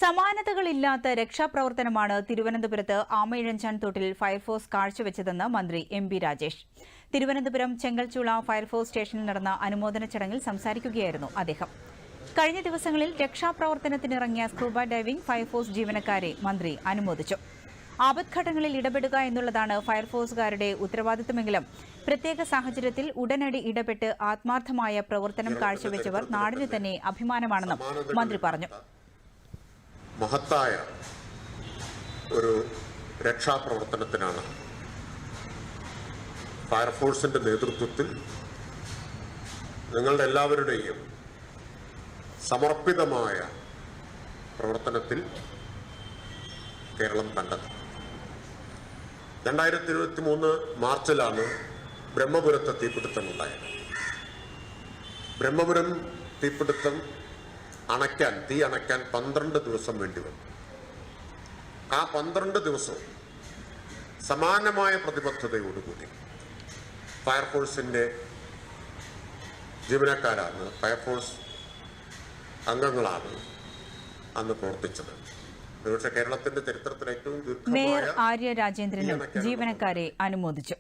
സമാനതകളില്ലാത്ത രക്ഷാപ്രവർത്തനമാണ് തിരുവനന്തപുരത്ത് ആമയിഴഞ്ചാൻ തോട്ടിൽ ഫയർഫോഴ്സ് കാഴ്ചവെച്ചതെന്ന് മന്ത്രി എം.ബി. രാജേഷ്. തിരുവനന്തപുരം ചെങ്കൽച്ചൂള ഫയർഫോഴ്സ് സ്റ്റേഷനിൽ നടന്ന അനുമോദന ചടങ്ങിൽ സംസാരിക്കുകയായിരുന്നു അദ്ദേഹം. കഴിഞ്ഞ ദിവസങ്ങളിൽ രക്ഷാപ്രവർത്തനത്തിനിറങ്ങിയ സ്കൂബ ഡൈവിംഗ് ഫയർഫോഴ്സ് ജീവനക്കാരെ മന്ത്രി അനുമോദിച്ചു. ആപത്ഘട്ടങ്ങളിൽ ഇടപെടുക എന്നുള്ളതാണ് ഫയർഫോഴ്സുകാരുടെ ഉത്തരവാദിത്തമെങ്കിലും പ്രത്യേക സാഹചര്യത്തിൽ ഉടനടി ഇടപെട്ട് ആത്മാർത്ഥമായ പ്രവർത്തനം കാഴ്ചവെച്ചവർ നാടിന് തന്നെ അഭിമാനമാണെന്നും മന്ത്രി പറഞ്ഞു. മഹത്തായ ഒരു രക്ഷാപ്രവർത്തനത്തിനാണ് ഫയർഫോഴ്സിന്റെ നേതൃത്വത്തിൽ നിങ്ങളുടെ എല്ലാവരുടെയും സമർപ്പിതമായ പ്രവർത്തനത്തിൽ കേരളം കണ്ടത്. 2023 മാർച്ചിലാണ് ബ്രഹ്മപുരത്തെ തീപിടുത്തമുണ്ടായത്. ബ്രഹ്മപുരം തീപിടുത്തം തീ അണയ്ക്കാൻ 12 ദിവസം വേണ്ടിവന്നു. ആ 12 ദിവസവും സമാനമായ പ്രതിബദ്ധതയോടുകൂടി ഫയർഫോഴ്സിന്റെ ജീവനക്കാരാണ്, ഫയർഫോഴ്സ് അംഗങ്ങളാണ് അന്ന് പ്രവർത്തിച്ചത്. ഒരുപക്ഷെ കേരളത്തിന്റെ ചരിത്രത്തിൽ ഏറ്റവും മേയർ ആര്യ രാജേന്ദ്രനും ജീവനക്കാരെ അനുമോദിച്ചു.